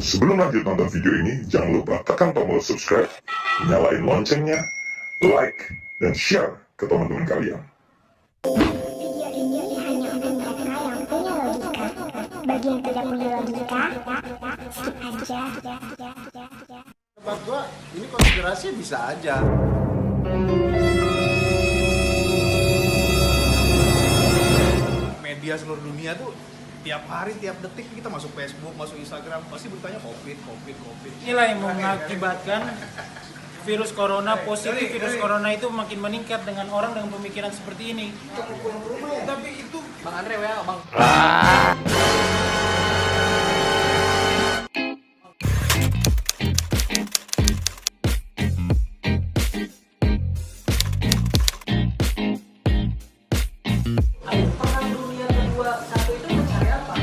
Sebelum lanjut nonton video ini, jangan lupa tekan tombol subscribe, nyalain loncengnya, like, dan share ke teman-teman kalian. Video ini hanya untuk mereka yang punya logika. Bagi yang tidak punya logika, skip aja. Tempat gua ini konspirasi bisa aja. Media seluruh dunia tuh tiap hari, tiap detik kita masuk Facebook, masuk Instagram, pasti beritanya COVID. Inilah yang mengakibatkan virus corona positif, virus corona itu makin meningkat dengan orang dengan pemikiran seperti ini. Tapi itu Bang Andre ya, Bang. Perang dunia kedua satu itu mencari apa?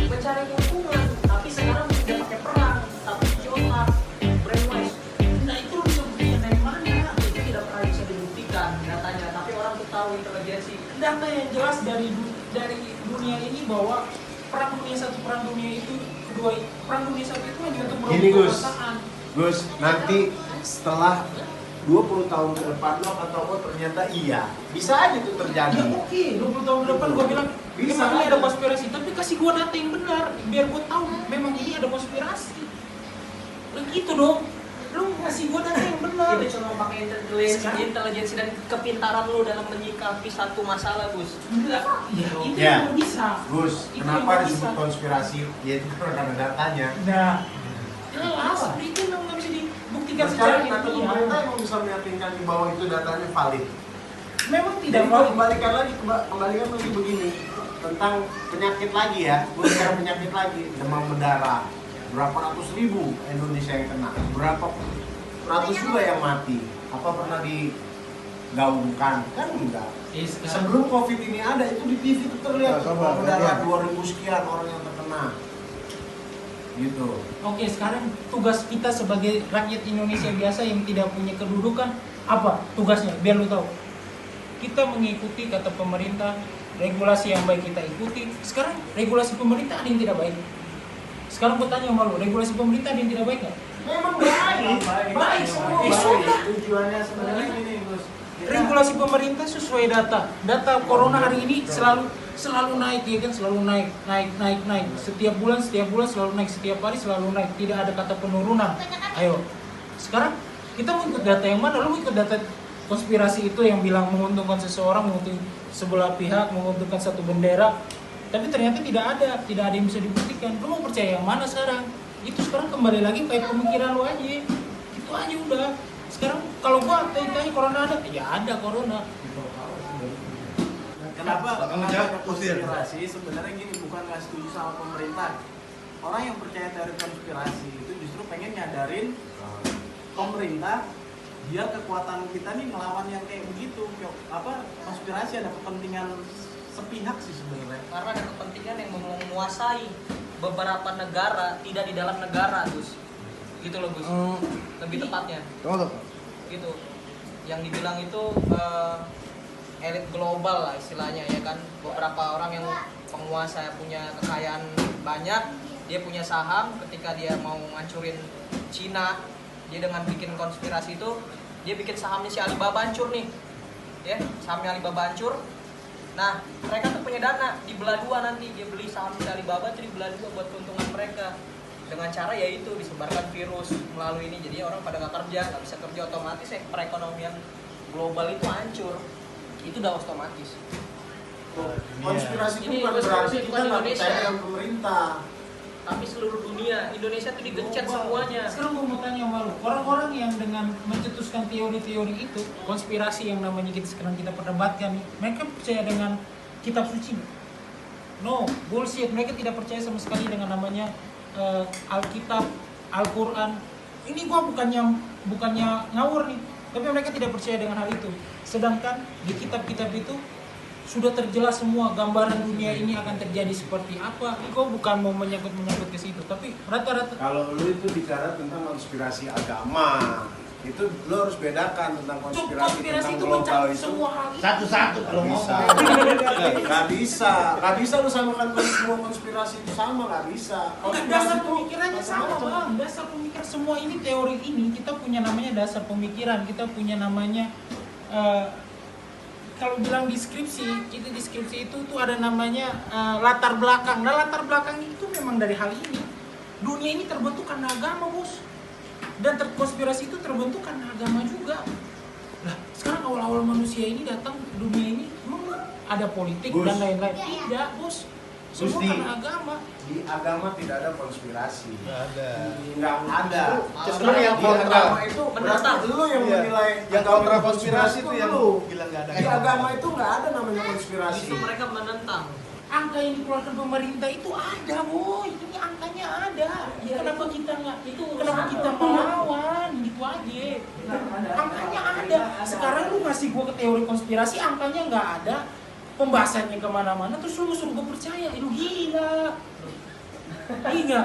Mencari keuntungan. Tapi sekarang sudah pakai perang, tapi di otak, brainwash. Nah itu bisa buktikan dari mana? Itu tidak pernah bisa dibuktikan datanya. Tapi orang tuh tahu intelijensi. data yang jelas dari dunia ini bahwa perang dunia itu kedua perang dunia satu itu hanya untuk Gini merebut Gus, kekuasaan. Gus, nanti setelah 20 tahun ke depan lo atau oh ternyata iya, bisa aja tuh terjadi. Ya oke, 20 tahun ke depan gue bilang Bisa memang ini aja. ada konspirasi, tapi kasih gue data yang benar biar gue tahu memang ini ada konspirasi. Begitu dong, lu kasih gue data yang benar. Itu cuma pakai intelijensi dan kepintaran lu dalam menyikapi satu masalah, Gus. Enggak, ya itu Ya. yang bisa. Gus, Itu kenapa yang disebut bisa. konspirasi? Ya itu karena ada datanya. Nah, jelas, itu memang nggak bisa dibuktikan secara Sekarang atau ilmiah. pemerintah emang bisa meyakinkan di bahwa itu datanya valid. Memang tidak Jadi kalau valid. kembalikan lagi begini tentang penyakit lagi ya, bicara penyakit lagi, demam berdarah. Berapa ratus ribu Indonesia yang kena, berapa ratus juga yang mati. Apa pernah digaungkan? Kan enggak. Sebelum COVID ini ada, itu di TV itu terlihat demam berdarah 2000 sekian orang yang terkena. Gitu. Oke, sekarang tugas kita sebagai rakyat Indonesia biasa yang tidak punya kedudukan apa tugasnya? Biar lu tahu. Kita mengikuti kata pemerintah, regulasi yang baik kita ikuti. Sekarang regulasi pemerintah ada yang tidak baik. Sekarang gue tanya sama lu, regulasi pemerintah ada yang tidak baik nggak? Memang baik. Baik semua. Baik. Sudah. Tujuannya sebenarnya gini, Gus. Regulasi pemerintah sesuai data. Data corona hari ini selalu naik, ya kan? Selalu naik. Setiap bulan selalu naik, setiap hari selalu naik. Tidak ada kata penurunan. Ayo. Sekarang kita mau ikut data yang mana? Lu mau ikut data konspirasi itu yang bilang menguntungkan seseorang, menguntungkan sebelah pihak, menguntungkan satu bendera. Tapi ternyata tidak ada yang bisa dibuktikan. Lu mau percaya yang mana sekarang? Itu sekarang kembali lagi kayak pemikiran lu aja. Itu aja udah. Sekarang kalau gua tanya corona ada, ya ada corona. Kenapa konspirasi sebenarnya gini, bukan nggak setuju sama pemerintah. Orang yang percaya teori konspirasi itu justru pengen nyadarin pemerintah dia kekuatan kita nih ngelawan yang kayak begitu. Konspirasi ada kepentingan sepihak sih sebenarnya. Karena ada kepentingan yang menguasai beberapa negara, tidak di dalam negara, Gus. Gitu loh, Gus. Lebih tepatnya. Gitu. Yang dibilang itu elit global lah istilahnya, ya kan. Beberapa orang yang penguasa punya kekayaan banyak, dia punya saham. Ketika dia mau ngancurin Cina, dia dengan bikin konspirasi itu, dia bikin sahamnya si Alibaba hancur nih. Ya, sahamnya Alibaba hancur. Nah, mereka tuh punya dana, dibelah dua nanti. Dia beli saham si Alibaba, jadi dibelah dua buat keuntungan mereka. Dengan cara yaitu disebarkan virus melalui ini. Jadi orang pada nggak kerja, nggak bisa kerja, otomatis perekonomian global itu hancur. Itu udah otomatis. Konspirasi itu Ini bukan konspirasi berarti bukan kita nggak Indonesia. percaya dengan pemerintah. Tapi seluruh dunia, Indonesia tuh digencet semuanya. Sekarang gue mau tanya sama lu, orang-orang yang dengan mencetuskan teori-teori itu, konspirasi yang namanya sekarang kita perdebatkan nih, mereka percaya dengan kitab suci? No, bullshit. Mereka tidak percaya sama sekali dengan namanya Alkitab, Al-Quran. Ini gua bukannya ngawur nih, tapi mereka tidak percaya dengan hal itu. Sedangkan di kitab-kitab itu sudah terjelas semua gambaran dunia ini akan terjadi seperti apa. Ini gua bukan mau menyangkut ke situ, tapi rata-rata Kalau lu itu bicara tentang konspirasi agama, Itu lo harus bedakan tentang konspirasi tentang itu global mencakup itu. semua hal. Satu-satu kalau Bisa. ngomong. Nggak bisa lu samakan semua konspirasi itu sama, nggak bisa. Enggak, dasar pemikirannya sama bang, dasar pemikir semua ini teori ini kita punya namanya dasar pemikiran, kita punya namanya kalau bilang deskripsi, kita deskripsi itu tuh ada namanya latar belakang. Nah latar belakang itu memang dari hal ini. Dunia ini terbentuk karena agama bos, dan konspirasi itu terbentuk karena agama juga. Lah sekarang awal-awal manusia ini datang ke dunia ini memang ada politik Bos. dan lain-lain. Tidak bos, semua Gusti. karena agama. Di agama tidak ada konspirasi. Nggak ada. Nggak ada. Cenderung yang Di kontra. agama itu Menentang. berarti lu yang Iya. menilai Yang agama kontra konspirasi itu yang lu. bilang nggak ada. Di agama itu nggak ada namanya konspirasi. Justru mereka menentang. Angka yang dikeluarkan pemerintah itu ada, boy. Ini angkanya ada. Kenapa kita nggak? Kenapa kita melawan? Gitu aja. Angkanya ada. Sekarang lu ngasih gua ke teori konspirasi, angkanya nggak ada. Pembahasannya kemana-mana, terus lu suruh gua percaya. Lu gila. Iya.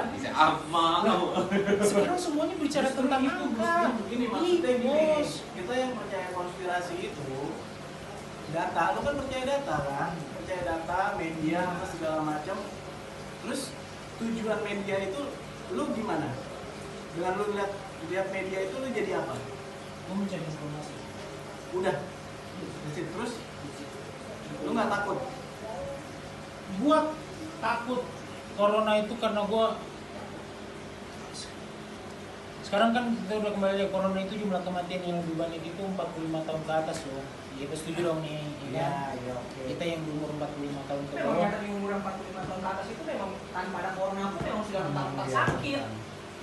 Sekarang semuanya bicara tentang angka. Ini maksudnya Ih, gini, bos. kita yang percaya konspirasi itu data, lu kan percaya data kan, percaya data, media, apa segala macam. Terus tujuan media itu lu gimana? Dengan lu lihat media itu lu jadi apa? Gua mencari informasi. Udah, terus lu nggak takut? Gua takut corona itu karena gua sekarang kan kita udah kembali lagi, corona itu jumlah kematian yang lebih banyak itu 45 tahun ke atas loh. Iya, kita setuju dong nih, ya. iya oke. Kita yang berumur 45 tahun ke Memang bawah. yang dari umur 45 tahun ke atas itu memang tanpa ada corona pun memang sudah rentan sakit.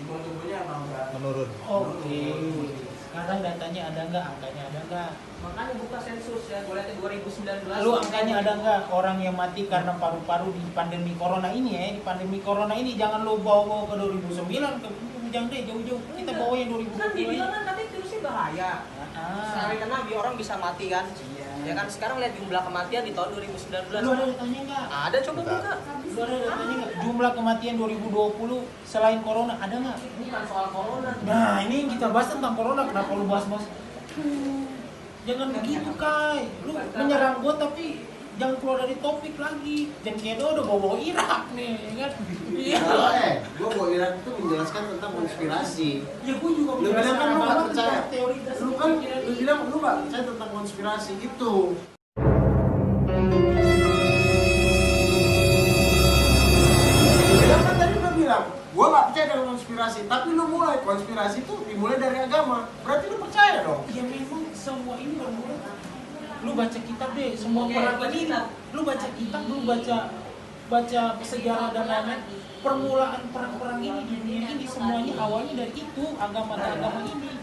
Imun tubuhnya emang udah Menurun. Oke. Sekarang datanya ada nggak? Angkanya ada nggak? Makanya buka sensus ya, gue lihat 2019. Lu angkanya ada nggak orang yang mati karena paru-paru di pandemi corona ini ya? Di pandemi corona ini jangan lu bawa ke 2009 ke jangan deh jauh-jauh. Kita bawa yang 2020. Kan dibilang kan katanya virusnya bahaya. Ah. Sekali kena orang bisa mati kan? Iya. Ya kan sekarang lihat jumlah kematian di tahun 2019. Lu ada datanya nggak? Ada, coba buka. Lu ada datanya nggak? Jumlah kematian 2020 selain corona ada nggak? Bukan soal corona. Nah ini yang kita bahas tentang corona. Kenapa lu bahas-bahas? Jangan begitu Kai. Lu menyerang gua tapi jangan keluar dari topik lagi. Jangan kayak udah bawa Irak nih, ya kan? Iya. Gue mau Irak itu menjelaskan tentang konspirasi. Ya gua juga Lu bilang kan lu nggak menjelaskan percaya. tentang teori dasar Lu kan pemikiran lu ini. bilang lu nggak percaya tentang konspirasi itu. Lu bilang kan tadi udah bilang, gua nggak percaya dengan konspirasi. Tapi lu mulai konspirasi itu dimulai dari agama. Berarti lu percaya dong. Ya memang semua ini bermula. Lu baca kitab deh, semua Oke, perang baca ini. kitab. Lu baca kitab, lu baca sejarah dan lain-lain. Permulaan perang-perang ini di dunia ini semuanya awalnya dari itu agama ini.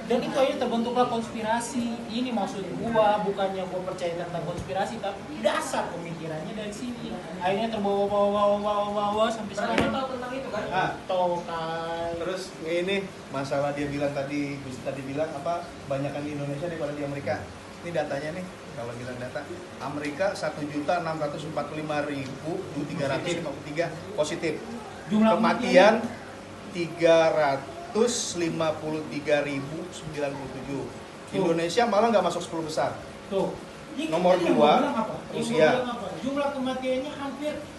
Dan itu akhirnya terbentuklah konspirasi. Ini maksud gua, bukannya gua percaya tentang konspirasi, tapi dasar pemikirannya dari sini. Akhirnya terbawa sampai Berarti lu sekarang. tahu tentang itu kan? Tahu Kai. Terus ini masalah dia bilang tadi, Gus tadi bilang apa banyakan di Indonesia daripada di Amerika. Ini datanya nih, kalau bilang data Amerika 1.645.353 positif. Jumlah Kematian 353.097. Indonesia malah nggak masuk 10 besar. Tuh. Ini Nomor yang dua, gua bilang apa? Yang gua Rusia. bilang apa? Jumlah kematiannya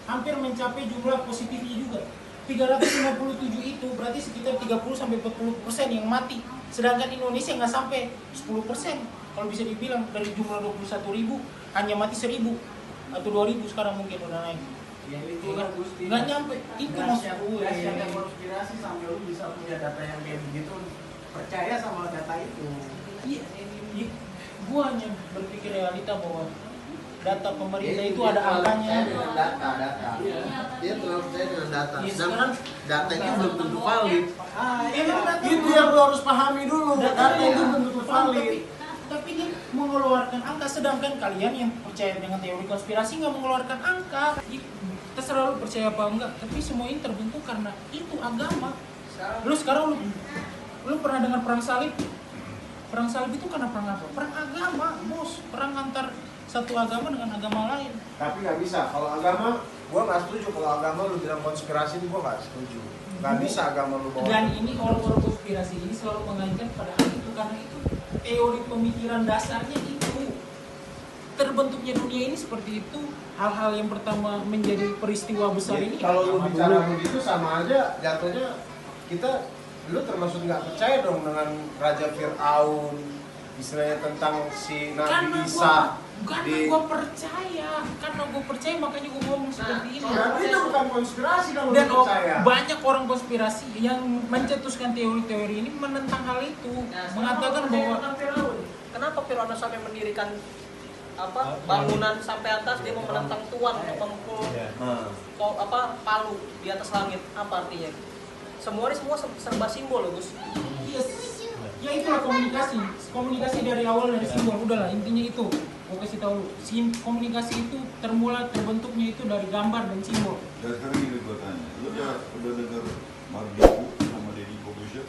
hampir mencapai jumlah positifnya juga. 357 itu berarti sekitar 30-40% yang mati. Sedangkan Indonesia nggak sampai 10%. Kalau bisa dibilang dari jumlah 21.000 hanya mati 1.000 atau 2.000 sekarang mungkin udah naik. Ya itu Iya kan? kan Gusti. Nggak nyampe. Itu maksud gue. Ada konspirasi sampai lu bisa punya data yang kayak begitu, percaya sama data itu. Iya, gua hanya berpikir realita bahwa data pemerintah itu ada angkanya. Data. Dia terlalu percaya dengan data. Iya, Sedangkan data itu belum tentu valid. Emang data Itu yang lu harus pahami dulu. Data itu belum tentu valid. Tapi dia mengeluarkan angka, sedangkan kalian yang percaya dengan teori konspirasi nggak mengeluarkan angka. Terserah lu percaya apa enggak, tapi semua ini terbentuk karena itu agama. Lu sekarang lu pernah dengar perang salib? Perang salib itu karena perang apa? Perang agama, bos. Perang antar satu agama dengan agama lain. Tapi nggak bisa. Kalau agama, gua nggak setuju. Kalau agama lu bilang konspirasi itu gua nggak setuju. Nggak bisa agama lu bawa. Dan ini orang-orang konspirasi konspirasi ini selalu mengaitkan pada hal itu karena itu teori pemikiran dasarnya itu. Terbentuknya dunia ini seperti itu. Hal-hal yang pertama menjadi peristiwa besar ini. Kalau lu bicara begitu sama aja jatuhnya lu termasuk nggak percaya dong dengan Raja Fir'aun, istilahnya tentang si Nabi Isa. Karena gue percaya makanya gue ngomong seperti ini. Berarti itu bukan konspirasi kalau Dan lu percaya. banyak orang konspirasi yang mencetuskan teori-teori ini menentang hal itu, mengatakan bahwa Kenapa Fir'aun sampai mendirikan bangunan sampai atas, dia mau menentang Tuhan untuk memukul palu di atas langit? Apa artinya? Semua serba simbol loh, Gus. yes, ya itulah komunikasi dari awal dari simbol. Udahlah, intinya itu gue kasih tahu, komunikasi itu terbentuknya itu dari gambar dan simbol. Dan sekarang gini gue tanya, lu udah denger Mardiku sama Deddy Corbuzier?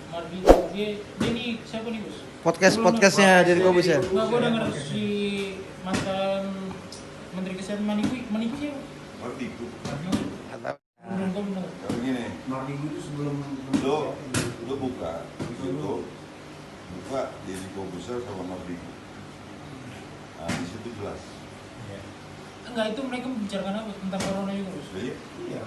Mardiku, dia ini siapa nih, Gus? Podcastnya dari Corbuzier. Nggak, gue denger si mantan Menteri Kesehatan Maniku siapa? Mardiku. Belum dengar. Kalau gini, Mardiku itu sebelum lu buka Deddy Corbuzier sama Mardiku. Nah, di situ jelas. Enggak, itu mereka membicarakan apa? Tentang corona juga, Gus? Iya,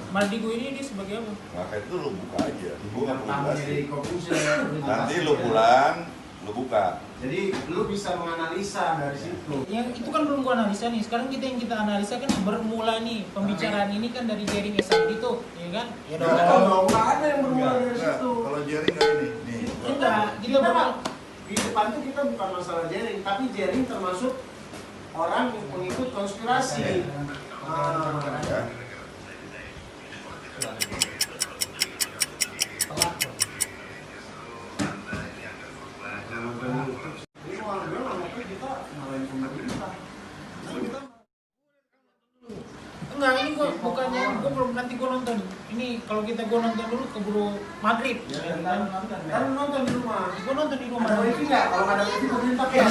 Mardiku ini dia sebagai apa? Maka itu lu buka aja. Gua nggak perlu tamunya jelasin. dari Corbuzier. Nanti lu pulang, lu buka. Jadi lu bisa menganalisa dari situ. Yang itu kan belum gua analisa nih. Sekarang yang kita analisa kan bermula nih pembicaraan ini kan dari jaring SID itu, ya kan? Ya dong. Nggak ada yang bermula dari situ. Kalau jaring nggak ini, nih. Enggak, kita Di depan itu kita bukan masalah jaring, tapi jaring termasuk orang yang pengikut konspirasi. Ya. enggak, ini gua bukannya gua belum, nanti gua nonton. Ini kalau gua nonton dulu keburu maghrib. Kan nonton di rumah. Gua nonton di rumah. Ada wifi nggak? Kalau nggak ada wifi pemerintah ya.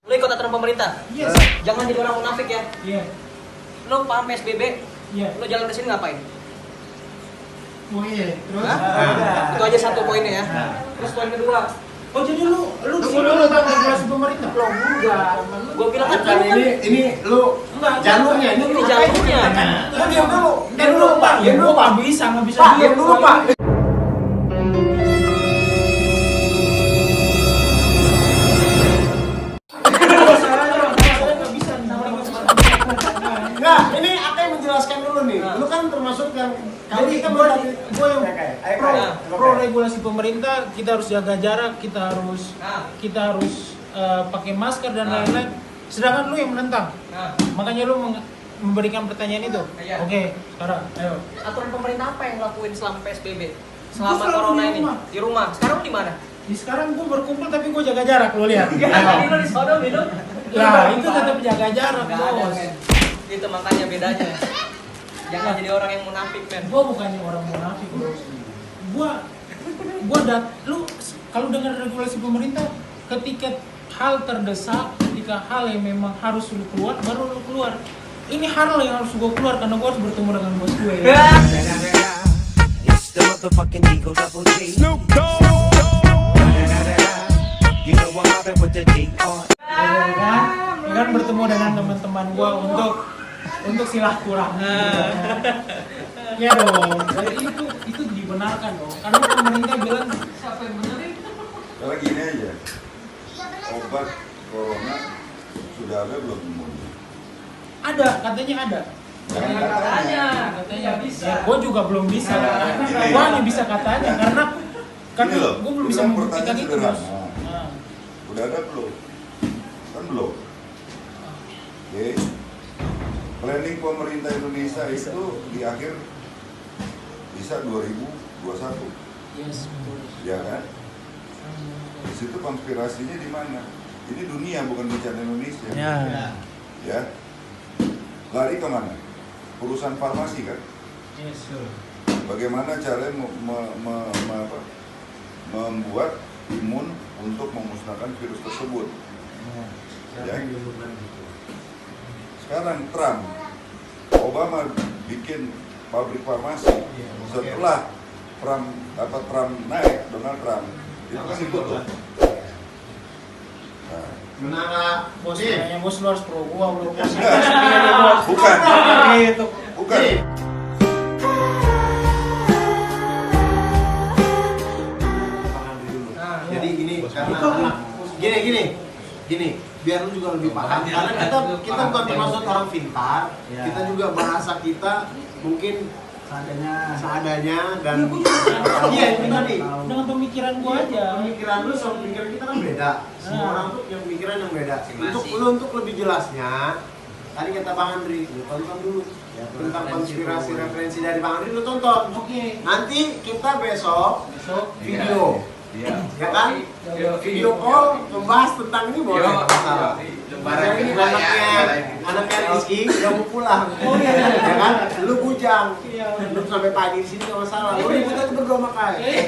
Lu ikut aturan pemerintah? Yes. Jangan jadi orang munafik ya. Iya. Lu paham PSBB? Iya. Lu jalan ke sini ngapain? Oh iya. Terus Itu aja satu poinnya ya. Terus poin kedua, oh jadi lu tentang regulasi pemerintah? Belum, enggak. gua bilang kan Bukan, ini lu jalurnya ini Ini jalurnya. Lu diam dulu. Diam dulu, Pak. Diam dulu, Pak. Nggak bisa Pak, diam dulu, Pak. Nah, ini apa yang menjelaskan dulu nih? Lu kan termasuk yang kalau Jadi kita gue mau yang pro, Nah, pro regulasi pemerintah, kita harus jaga jarak, kita harus pakai masker dan lain-lain. Sedangkan lu yang menentang, makanya lu memberikan pertanyaan itu. Iya. Oke, sekarang ayo. aturan pemerintah apa yang lakuin selama PSBB? Gua Selama selalu corona di ini? rumah. Di rumah. Sekarang di mana? Sekarang gue berkumpul tapi gue jaga jarak, lu lihat. Tadi lu di sono minum. Lah, itu tetap jaga jarak, Nggak ada, bos. men. Itu makanya bedanya. Jangan jadi orang yang munafik, men. Gue bukannya orang munafik, bos. Lu kalau dengar regulasi pemerintah, ketika hal terdesak, ketika hal yang memang harus lu keluar, baru lu keluar. Ini hal yang harus gue keluar karena gue harus bertemu dengan bos gue. It's the motherfucking Eagle Double G. Snoop Dogg. You know I'm mobbing with the D.R. Ya kan bertemu dengan teman-teman gue untuk silaturahmi. Ya dong, jadi itu dibenarkan dong. Karena pemerintah bilang siapa yang benerin? Kalau gini aja, obat corona sudah ada belum semuanya? Ada, katanya ada. Katanya bisa. Ya, gue juga belum bisa. Gini. Gue hanya bisa katanya karena Gini loh, gue belum itu bisa kan membuktikan pertanyaan itu, bos. sederhana. Nah. Udah ada belum? Kan belum. Oke. Planning pemerintah Indonesia itu di akhir bisa 2021. Yes, betul. Ya kan? Di situ konspirasinya di mana? Ini dunia bukan bicara Indonesia. Ya. Lari kemana? Urusan farmasi kan? Yes. Bagaimana cara membuat imun untuk memusnahkan virus tersebut? Ya. Sekarang Trump, Obama bikin pabrik farmasi. Setelah Trump naik, Donald Trump itu kan ditutup. Nah, Menara Bos, kayaknya bos lu harus pro gua, bos. bukan. Gitu. Bukan. Jadi gini, karena gini, biar lu juga lebih paham. Karena kita bukan termasuk orang pintar, kita juga bahasa kita mungkin seadanya dan iya itu tadi. Dengan pemikiran gua aja. Pemikiran lu sama pemikiran kita kan beda. Semua orang tuh punya pemikiran yang beda. Untuk lebih jelasnya, tadi kata Bang Andri, lu tonton dulu tentang konspirasi referensi dari Bang Andri, lu tonton. Oke. Nanti kita besok video. Ya kan? Video call membahas tentang ini boleh. Misalnya ini anaknya Rizky udah mau pulang. Ya kan? Lu bujang. Lu sampai pagi di sini enggak masalah. Lu ribut aja berdua makai.